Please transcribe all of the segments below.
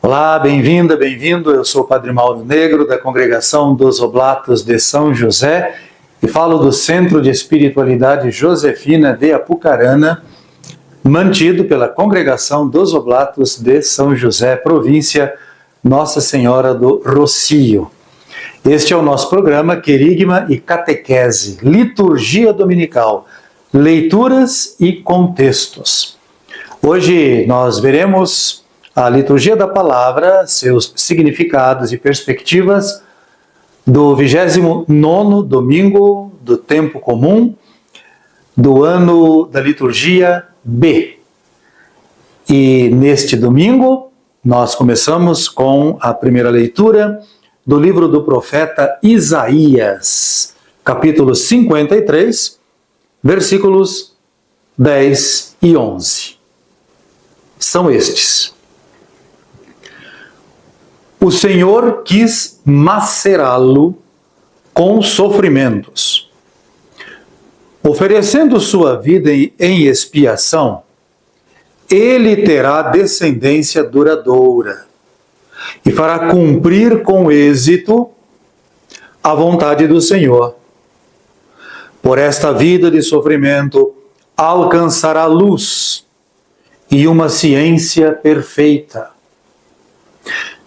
Olá, bem-vinda, bem-vindo. Eu sou o Padre Mauro Negro, da Congregação dos Oblatos de São José, e falo do Centro de Espiritualidade Josefina de Apucarana, mantido pela Congregação dos Oblatos de São José, província Nossa Senhora do Rocio. Este é o nosso programa Querigma e Catequese, Liturgia Dominical, Leituras e Contextos. Hoje nós veremos a liturgia da palavra, seus significados e perspectivas do 29º domingo do tempo comum do ano da liturgia B. E neste domingo nós começamos com a primeira leitura do livro do profeta Isaías, capítulo 53, versículos 10 e 11. São estes. O Senhor quis macerá-lo com sofrimentos. Oferecendo sua vida em expiação, ele terá descendência duradoura e fará cumprir com êxito a vontade do Senhor. Por esta vida de sofrimento, alcançará luz e uma ciência perfeita.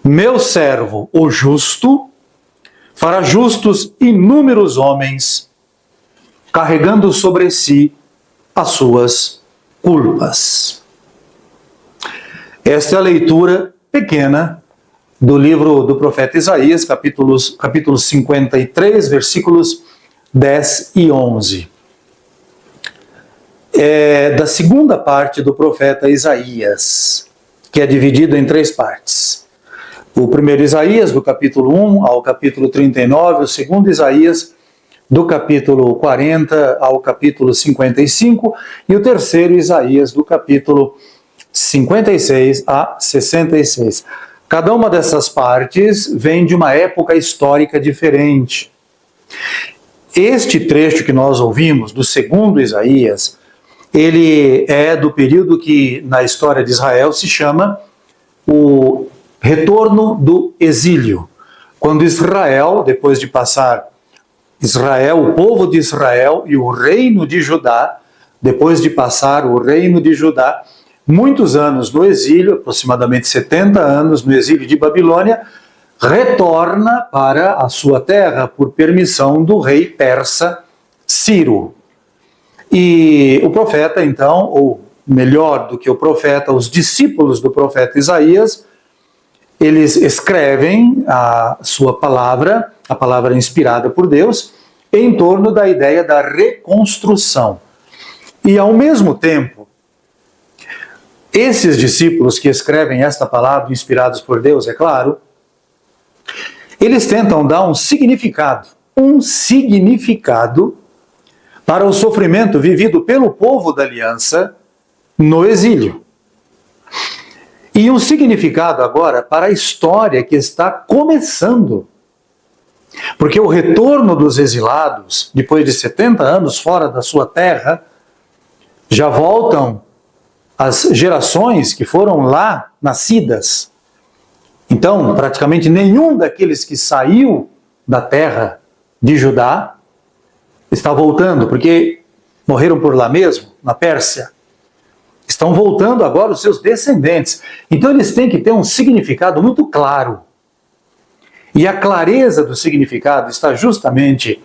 Meu servo, o justo, fará justos inúmeros homens, carregando sobre si as suas culpas. Esta é a leitura pequena do livro do profeta Isaías, capítulo 53, versículos 10 e 11. É da segunda parte do profeta Isaías, que é dividido em três partes. O primeiro Isaías, do capítulo 1 ao capítulo 39, o segundo Isaías, do capítulo 40 ao capítulo 55, e o terceiro Isaías, do capítulo 56 a 66. Cada uma dessas partes vem de uma época histórica diferente. Este trecho que nós ouvimos, do segundo Isaías, ele é do período que na história de Israel se chama o retorno do exílio, quando Israel, depois de passar o povo de Israel e o reino de Judá, depois de passar o reino de Judá, muitos anos no exílio, aproximadamente 70 anos no exílio de Babilônia, retorna para a sua terra por permissão do rei persa Ciro. E o profeta, então, ou melhor do que o profeta, os discípulos do profeta Isaías, eles escrevem a sua palavra, a palavra inspirada por Deus, em torno da ideia da reconstrução. E, ao mesmo tempo, esses discípulos que escrevem esta palavra, inspirados por Deus, é claro, eles tentam dar um significado para o sofrimento vivido pelo povo da aliança no exílio. E um significado agora para a história que está começando. Porque o retorno dos exilados, depois de 70 anos fora da sua terra, já voltam as gerações que foram lá nascidas. Então, praticamente nenhum daqueles que saiu da terra de Judá está voltando, porque morreram por lá mesmo, na Pérsia. Estão voltando agora os seus descendentes. Então eles têm que ter um significado muito claro. E a clareza do significado está justamente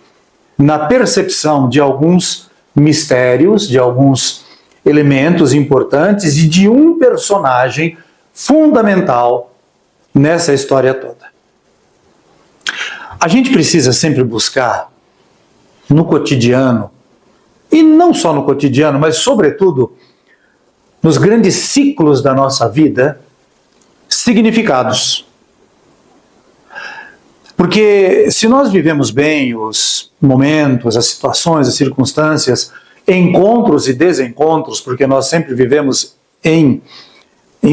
na percepção de alguns mistérios, de alguns elementos importantes e de um personagem fundamental nessa história toda. A gente precisa sempre buscar no cotidiano, e não só no cotidiano, mas sobretudo nos grandes ciclos da nossa vida, significados. Porque se nós vivemos bem os momentos, as situações, as circunstâncias, encontros e desencontros, porque nós sempre vivemos em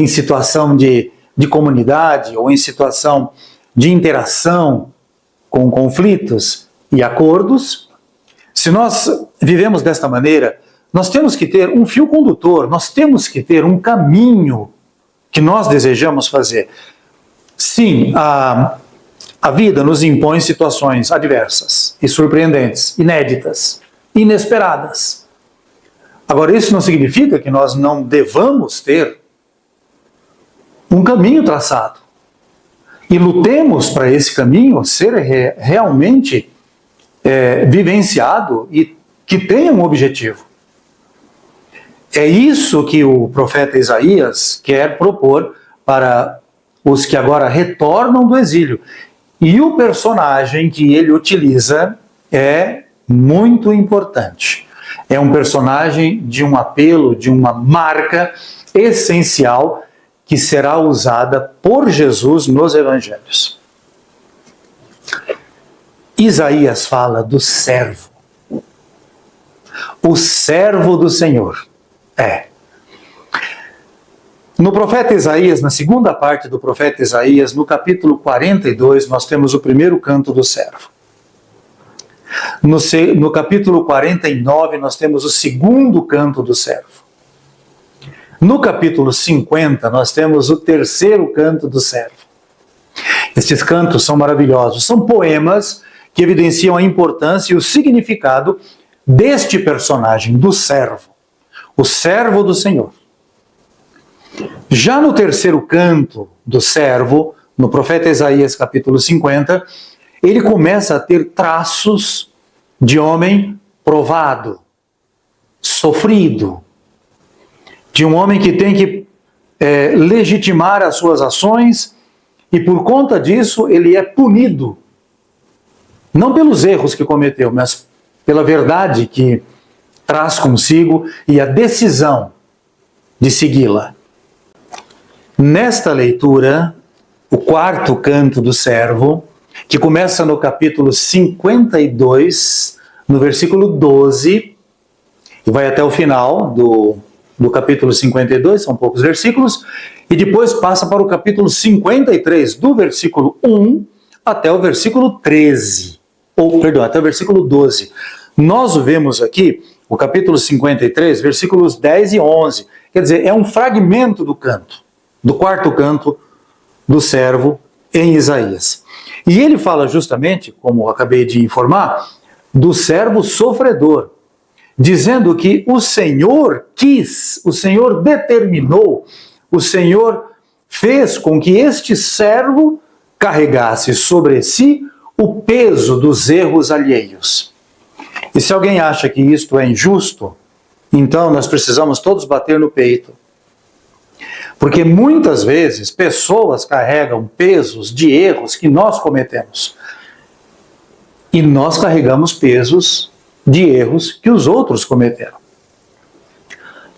situação de comunidade ou em situação de interação com conflitos e acordos, se nós vivemos desta maneira, nós temos que ter um fio condutor, nós temos que ter um caminho que nós desejamos fazer. Sim, a vida nos impõe situações adversas e surpreendentes, inéditas, inesperadas. Agora, isso não significa que nós não devamos ter um caminho traçado. E lutemos para esse caminho ser realmente vivenciado e que tenha um objetivo. É isso que o profeta Isaías quer propor para os que agora retornam do exílio. E o personagem que ele utiliza é muito importante. É um personagem de um apelo, de uma marca essencial que será usada por Jesus nos evangelhos. Isaías fala do servo. O servo do Senhor. No profeta Isaías, na segunda parte do profeta Isaías, no capítulo 42, nós temos o primeiro canto do servo. No capítulo 49, nós temos o segundo canto do servo. No capítulo 50, nós temos o terceiro canto do servo. Estes cantos são maravilhosos, são poemas que evidenciam a importância e o significado deste personagem, do servo, o servo do Senhor. Já no terceiro canto do servo, no profeta Isaías capítulo 50, ele começa a ter traços de homem provado, sofrido, de um homem que tem que legitimar as suas ações e por conta disso ele é punido, não pelos erros que cometeu, mas pela verdade que traz consigo e a decisão de segui-la. Nesta leitura, o quarto canto do servo, que começa no capítulo 52, no versículo 12, e vai até o final do capítulo 52, são poucos versículos, e depois passa para o capítulo 53, do versículo 1 até o versículo 13, até o versículo 12. Nós vemos aqui o capítulo 53, versículos 10 e 11, quer dizer, é um fragmento do canto, do quarto canto do servo em Isaías. E ele fala justamente, como acabei de informar, do servo sofredor, dizendo que o Senhor quis, o Senhor determinou, o Senhor fez com que este servo carregasse sobre si o peso dos erros alheios. E se alguém acha que isto é injusto, então nós precisamos todos bater no peito. Porque muitas vezes pessoas carregam pesos de erros que nós cometemos. E nós carregamos pesos de erros que os outros cometeram.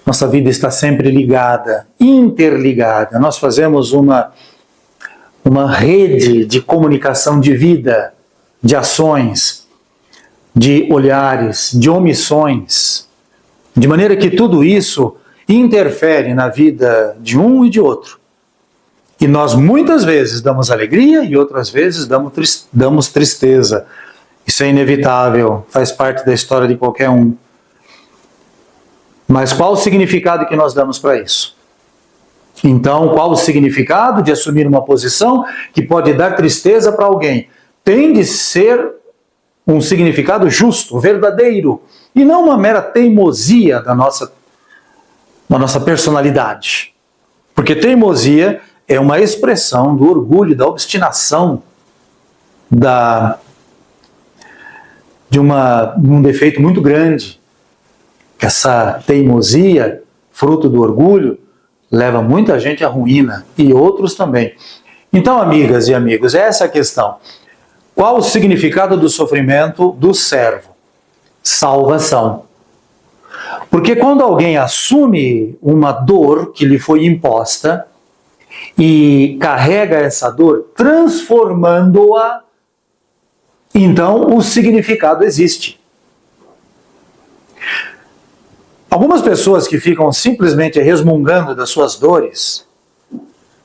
Nossa vida está sempre ligada, interligada. Nós fazemos uma rede de comunicação de vida, de ações, de olhares, de omissões, de maneira que tudo isso interfere na vida de um e de outro. E nós muitas vezes damos alegria e outras vezes damos tristeza. Isso é inevitável, faz parte da história de qualquer um. Mas qual o significado que nós damos para isso? Então, qual o significado de assumir uma posição que pode dar tristeza para alguém? Tem de ser um significado justo, verdadeiro, e não uma mera teimosia da nossa personalidade. Porque teimosia é uma expressão do orgulho, da obstinação, de um defeito muito grande. Essa teimosia, fruto do orgulho, leva muita gente à ruína, e outros também. Então, amigas e amigos, essa é a questão. Qual o significado do sofrimento do servo? Salvação. Porque quando alguém assume uma dor que lhe foi imposta e carrega essa dor, transformando-a, então o significado existe. Algumas pessoas que ficam simplesmente resmungando das suas dores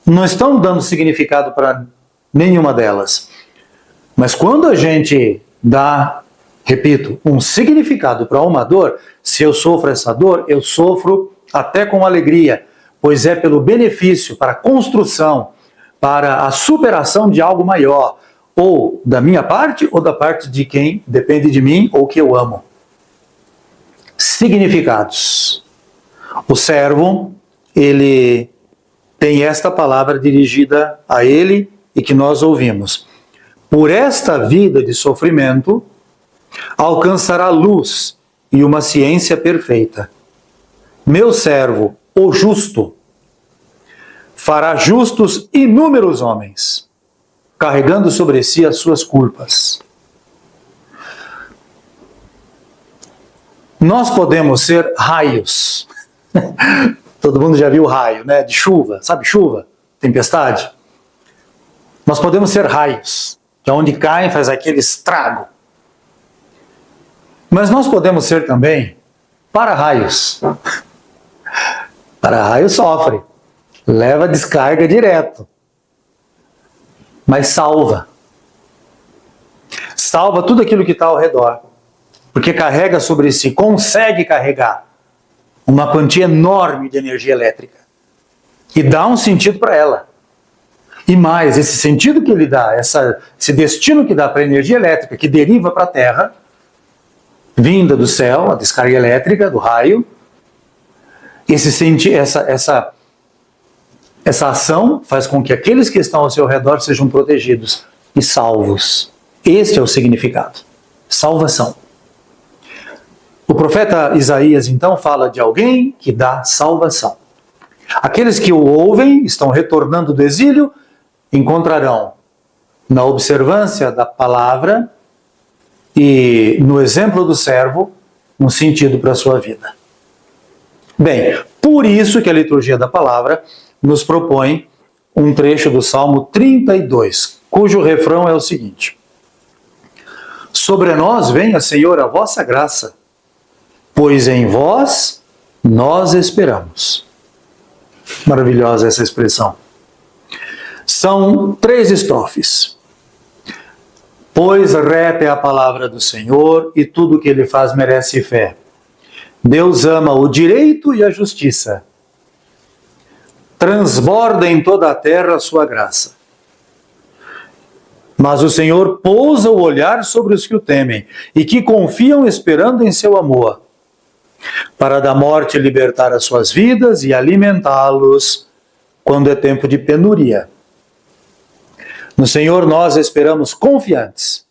não estão dando significado para nenhuma delas. Mas quando a gente dá, repito, um significado para uma dor, se eu sofro essa dor, eu sofro até com alegria, pois é pelo benefício, para a construção, para a superação de algo maior, ou da minha parte, ou da parte de quem depende de mim, ou que eu amo. Significados. O servo, ele tem esta palavra dirigida a ele e que nós ouvimos. Por esta vida de sofrimento, alcançará luz e uma ciência perfeita. Meu servo, o justo, fará justos inúmeros homens, carregando sobre si as suas culpas. Nós podemos ser raios. Todo mundo já viu raio, né? De chuva, sabe chuva? Tempestade. Nós podemos ser raios, de onde caem faz aquele estrago. Mas nós podemos ser também para-raios. Para-raio sofre, leva descarga direto, mas salva. Salva tudo aquilo que está ao redor, porque carrega sobre si, consegue carregar uma quantia enorme de energia elétrica e dá um sentido para ela. E mais, esse sentido que ele dá, esse destino que dá para a energia elétrica que deriva para a Terra, vinda do céu, a descarga elétrica do raio, essa ação faz com que aqueles que estão ao seu redor sejam protegidos e salvos. Este é o significado. Salvação. O profeta Isaías, então, fala de alguém que dá salvação. Aqueles que o ouvem, estão retornando do exílio, encontrarão na observância da palavra e no exemplo do servo um sentido para a sua vida. Bem, por isso que a liturgia da palavra nos propõe um trecho do Salmo 32, cujo refrão é o seguinte: sobre nós venha, Senhor, a vossa graça, pois em vós nós esperamos. Maravilhosa essa expressão. São 3 estrofes. Pois reta é a palavra do Senhor e tudo que ele faz merece fé. Deus ama o direito e a justiça. Transborda em toda a terra a sua graça. Mas o Senhor pousa o olhar sobre os que o temem e que confiam esperando em seu amor, para da morte libertar as suas vidas e alimentá-los quando é tempo de penuria. No Senhor nós esperamos confiantes,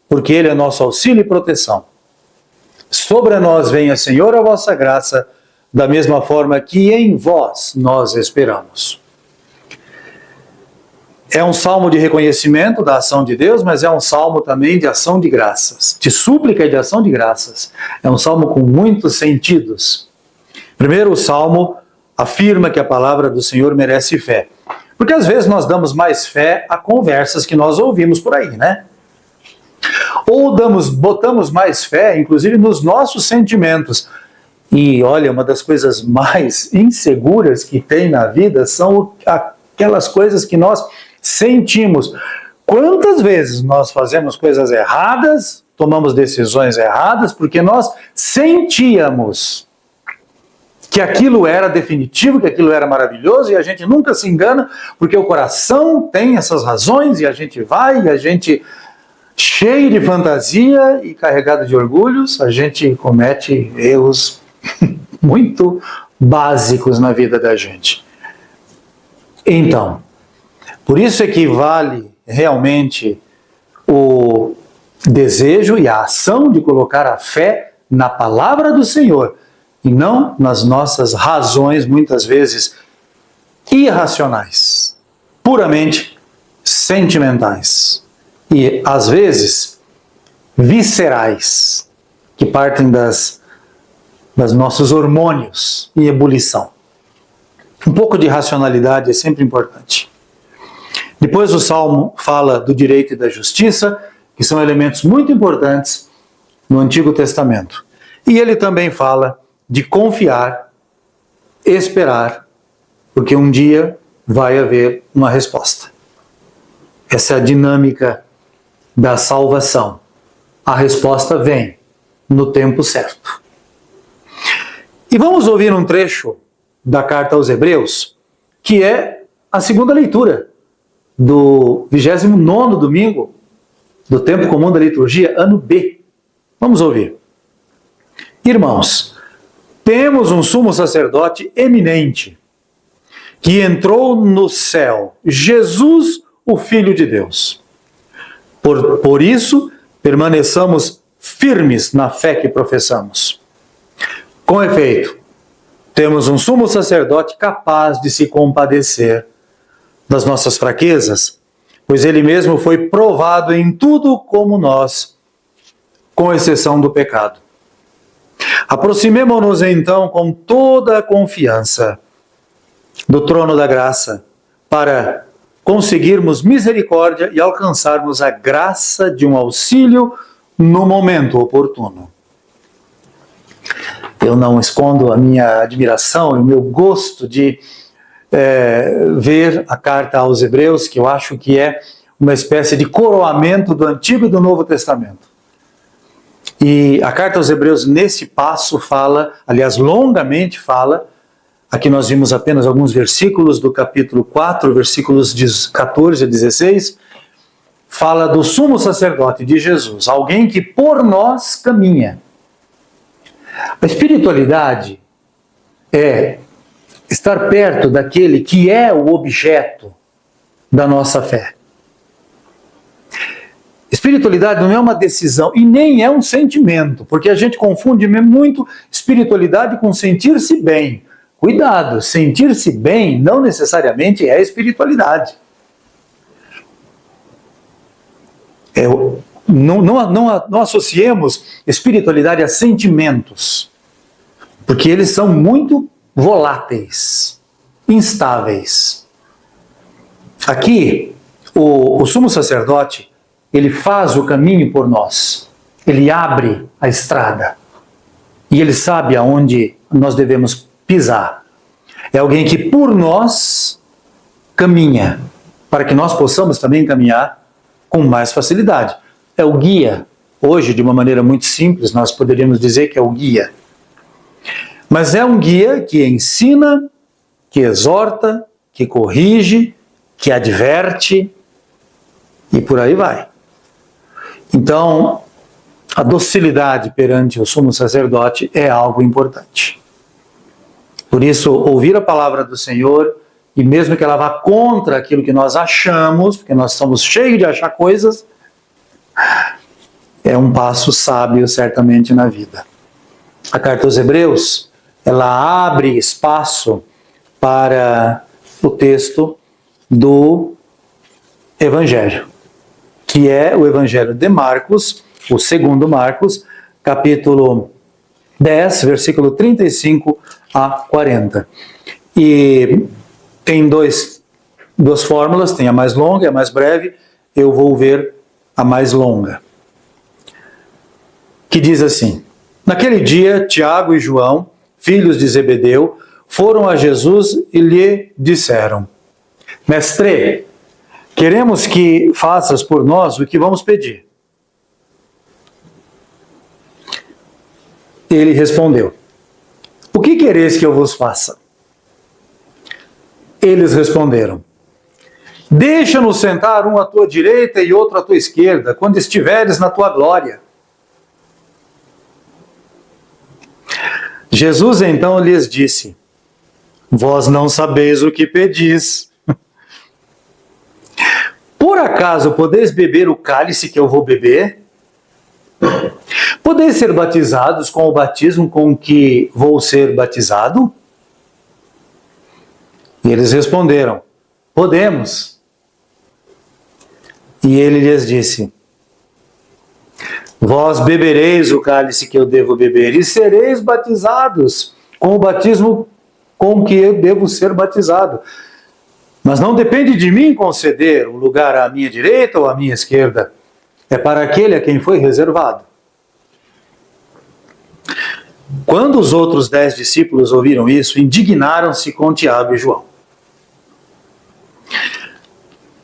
porque Ele é nosso auxílio e proteção. Sobre nós venha, Senhor, a vossa graça, da mesma forma que em vós nós esperamos. É um salmo de reconhecimento da ação de Deus, mas é um salmo também de ação de graças, de súplica e de ação de graças. É um salmo com muitos sentidos. Primeiro, o salmo afirma que a palavra do Senhor merece fé. Porque às vezes nós damos mais fé a conversas que nós ouvimos por aí, né? Ou botamos mais fé, inclusive, nos nossos sentimentos. E olha, uma das coisas mais inseguras que tem na vida são aquelas coisas que nós sentimos. Quantas vezes nós fazemos coisas erradas, tomamos decisões erradas, porque nós sentíamos que aquilo era definitivo, que aquilo era maravilhoso, e a gente nunca se engana, porque o coração tem essas razões, e a gente vai, e a gente, cheio de fantasia e carregado de orgulhos, a gente comete erros muito básicos na vida da gente. Então, por isso é que vale realmente o desejo e a ação de colocar a fé na palavra do Senhor, e não nas nossas razões, muitas vezes irracionais, puramente sentimentais e, às vezes, viscerais, que partem das dos nossos hormônios em ebulição. Um pouco de racionalidade é sempre importante. Depois o Salmo fala do direito e da justiça, que são elementos muito importantes no Antigo Testamento. E ele também fala de confiar, esperar, porque um dia vai haver uma resposta. Essa é a dinâmica da salvação. A resposta vem no tempo certo. E vamos ouvir um trecho da carta aos Hebreus, que é a segunda leitura do 29º domingo do tempo comum da liturgia, ano B. Vamos ouvir. Irmãos, temos um sumo sacerdote eminente, que entrou no céu, Jesus, o Filho de Deus. Por isso, permaneçamos firmes na fé que professamos. Com efeito, temos um sumo sacerdote capaz de se compadecer das nossas fraquezas, pois ele mesmo foi provado em tudo como nós, com exceção do pecado. Aproximemo-nos então com toda a confiança do trono da graça, para conseguirmos misericórdia e alcançarmos a graça de um auxílio no momento oportuno. Eu não escondo a minha admiração e o meu gosto de ver a carta aos Hebreus, que eu acho que é uma espécie de coroamento do Antigo e do Novo Testamento. E a carta aos Hebreus, nesse passo, fala, aliás, longamente fala, aqui nós vimos apenas alguns versículos do capítulo 4, versículos de 14 a 16, fala do sumo sacerdote de Jesus, alguém que por nós caminha. A espiritualidade é estar perto daquele que é o objeto da nossa fé. Espiritualidade não é uma decisão e nem é um sentimento, porque a gente confunde muito espiritualidade com sentir-se bem. Cuidado, sentir-se bem não necessariamente é espiritualidade. Não associemos espiritualidade a sentimentos, porque eles são muito voláteis, instáveis. Aqui, o sumo sacerdote, ele faz o caminho por nós, ele abre a estrada e ele sabe aonde nós devemos pisar. É alguém que por nós caminha, para que nós possamos também caminhar com mais facilidade. É o guia. Hoje, de uma maneira muito simples, nós poderíamos dizer que é o guia. Mas é um guia que ensina, que exorta, que corrige, que adverte e por aí vai. Então, a docilidade perante o sumo sacerdote é algo importante. Por isso, ouvir a palavra do Senhor, e mesmo que ela vá contra aquilo que nós achamos, porque nós estamos cheios de achar coisas, é um passo sábio certamente na vida. A carta aos Hebreus, ela abre espaço para o texto do Evangelho, que é o Evangelho de Marcos, o segundo Marcos, capítulo 10, versículo 35 a 40. E tem duas fórmulas, tem a mais longa e a mais breve, eu vou ver a mais longa. Que diz assim: naquele dia, Tiago e João, filhos de Zebedeu, foram a Jesus e lhe disseram: Mestre, queremos que faças por nós o que vamos pedir. Ele respondeu: O que quereis que eu vos faça? Eles responderam: Deixa-nos sentar um à tua direita e outro à tua esquerda, quando estiveres na tua glória. Jesus então lhes disse: Vós não sabeis o que pedis. Por acaso podeis beber o cálice que eu vou beber? Podeis ser batizados com o batismo com que vou ser batizado? E eles responderam: Podemos. E ele lhes disse: Vós bebereis o cálice que eu devo beber e sereis batizados com o batismo com que eu devo ser batizado. Mas não depende de mim conceder um lugar à minha direita ou à minha esquerda. É para aquele a quem foi reservado. Quando os outros 10 discípulos ouviram isso, indignaram-se com Tiago e João.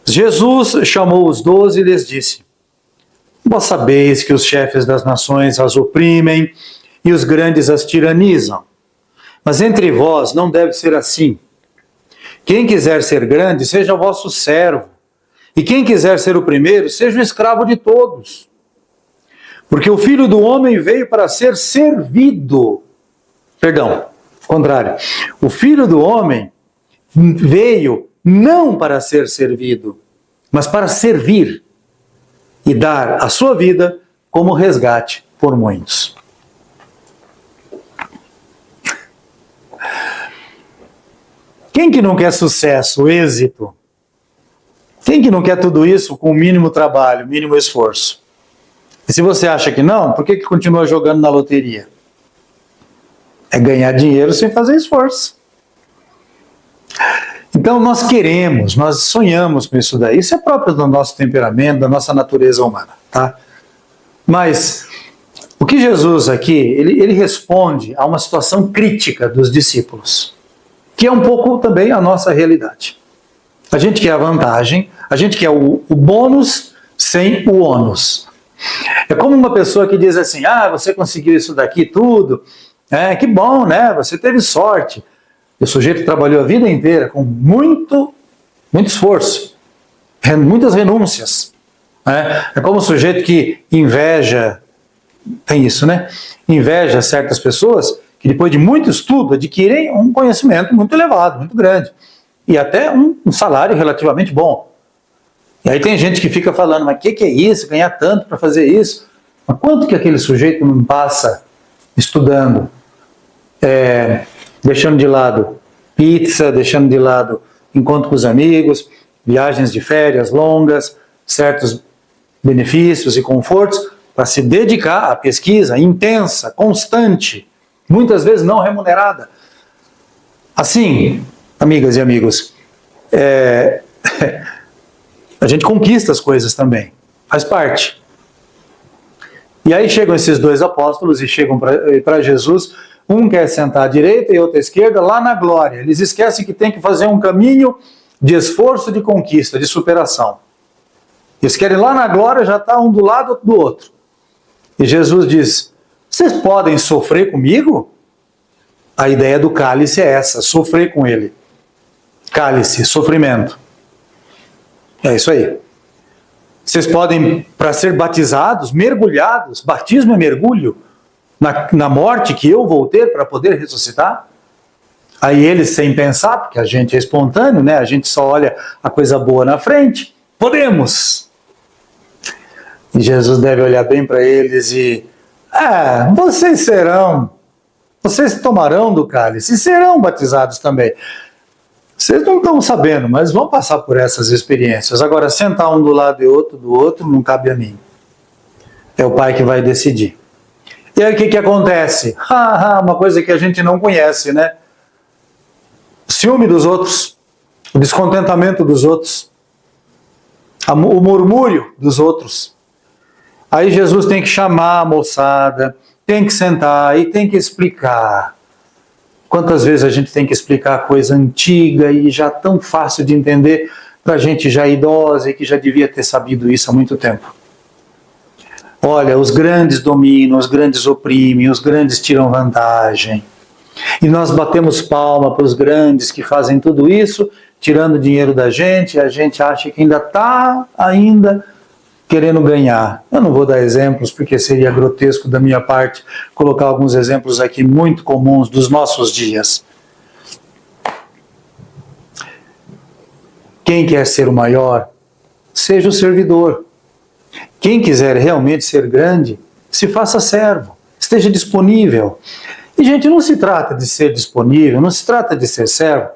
Jesus chamou os 12 e lhes disse: vós sabeis que os chefes das nações as oprimem e os grandes as tiranizam. Mas entre vós não deve ser assim. Quem quiser ser grande, seja vosso servo. E quem quiser ser o primeiro, seja o escravo de todos. Porque o Filho do Homem veio para ser servido. Perdão, contrário. O Filho do Homem veio não para ser servido, mas para servir e dar a sua vida como resgate por muitos. Quem que não quer sucesso, êxito? Quem que não quer tudo isso com o mínimo trabalho, mínimo esforço? E se você acha que não, por que continua jogando na loteria? É ganhar dinheiro sem fazer esforço. Então nós queremos, nós sonhamos com isso daí. Isso é próprio do nosso temperamento, da nossa natureza humana, tá? Mas o que Jesus aqui, ele responde a uma situação crítica dos discípulos, que é um pouco também a nossa realidade. A gente quer a vantagem, a gente quer o bônus sem o ônus. É como uma pessoa que diz assim: ah, você conseguiu isso daqui tudo, que bom, né? Você teve sorte. E o sujeito trabalhou a vida inteira com muito esforço, muitas renúncias. É como o sujeito que inveja, tem isso, né? Inveja certas pessoas que depois de muito estudo adquirem um conhecimento muito elevado, muito grande. E até um salário relativamente bom. E aí tem gente que fica falando: mas o que é isso? Ganhar tanto para fazer isso? Mas quanto que aquele sujeito não passa estudando, deixando de lado pizza, deixando de lado encontro com os amigos, viagens de férias longas, certos benefícios e confortos, para se dedicar à pesquisa intensa, constante, muitas vezes não remunerada. Assim, amigas e amigos, a gente conquista as coisas também, faz parte. E aí chegam esses 2 apóstolos e chegam para Jesus, um quer sentar à direita e outro à esquerda, lá na glória. Eles esquecem que tem que fazer um caminho de esforço, de conquista, de superação. Eles querem lá na glória, já está um do lado, outro do outro. E Jesus diz: vocês podem sofrer comigo? A ideia do cálice é essa, sofrer com ele. Cálice, sofrimento. É isso aí. Vocês podem, para ser batizados, mergulhados, batismo é mergulho, na morte que eu vou ter para poder ressuscitar? Aí eles, sem pensar, porque a gente é espontâneo, né? A gente só olha a coisa boa na frente. Podemos! E Jesus deve olhar bem para eles e... vocês tomarão do cálice e serão batizados também. Vocês não estão sabendo, mas vão passar por essas experiências. Agora, sentar um do lado e outro do outro, não cabe a mim. É o Pai que vai decidir. E aí o que acontece? Uma coisa que a gente não conhece, né? O ciúme dos outros, o descontentamento dos outros, o murmúrio dos outros. Aí Jesus tem que chamar a moçada, tem que sentar e tem que explicar. Quantas vezes a gente tem que explicar coisa antiga e já tão fácil de entender para gente já idosa e que já devia ter sabido isso há muito tempo. Olha, os grandes dominam, os grandes oprimem, os grandes tiram vantagem. E nós batemos palma para os grandes que fazem tudo isso, tirando dinheiro da gente, e a gente acha que ainda está querendo ganhar. Eu não vou dar exemplos, porque seria grotesco da minha parte colocar alguns exemplos aqui muito comuns dos nossos dias. Quem quer ser o maior, seja o servidor. Quem quiser realmente ser grande, se faça servo, esteja disponível. E, gente, não se trata de ser disponível, não se trata de ser servo,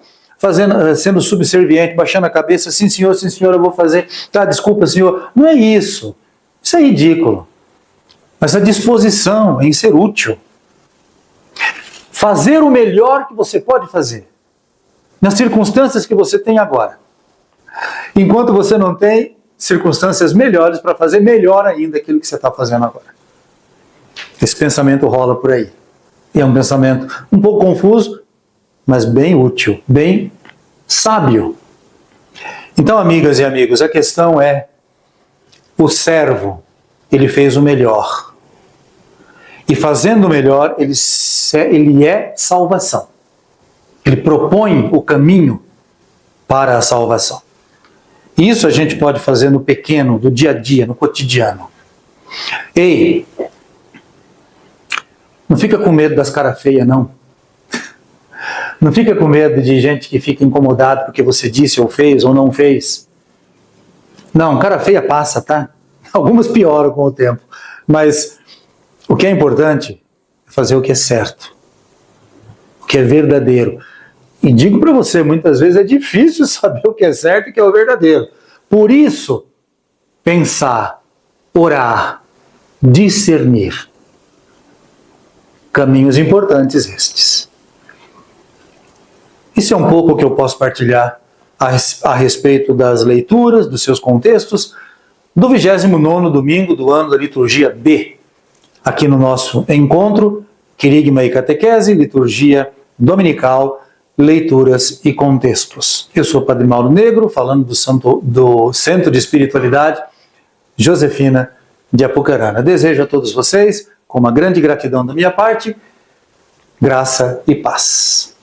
sendo subserviente, baixando a cabeça, sim senhor, eu vou fazer, desculpa senhor. Não é isso. Isso é ridículo. mas a disposição em ser útil. Fazer o melhor que você pode fazer, nas circunstâncias que você tem agora. Enquanto você não tem circunstâncias melhores para fazer melhor ainda aquilo que você está fazendo agora. Esse pensamento rola por aí. E é um pensamento um pouco confuso, mas bem útil, bem sábio. Então, amigas e amigos, a questão é: o servo, ele fez o melhor. E fazendo o melhor, ele é salvação. Ele propõe o caminho para a salvação. Isso a gente pode fazer no pequeno, do dia a dia, no cotidiano. Ei, não fica com medo das caras feias, não. Não fica com medo de gente que fica incomodado porque você disse ou fez ou não fez. Não, cara feia passa, tá? Algumas pioram com o tempo. Mas o que é importante é fazer o que é certo. O que é verdadeiro. E digo para você, muitas vezes é difícil saber o que é certo e o que é o verdadeiro. Por isso, pensar, orar, discernir. Caminhos importantes estes. Isso é um pouco o que eu posso partilhar a respeito das leituras, dos seus contextos, do 29º domingo do ano da liturgia B, aqui no nosso encontro, Querigma e Catequese, liturgia dominical, leituras e contextos. Eu sou o Padre Mauro Negro, falando do Centro de Espiritualidade Josefina de Apucarana. Desejo a todos vocês, com uma grande gratidão da minha parte, graça e paz.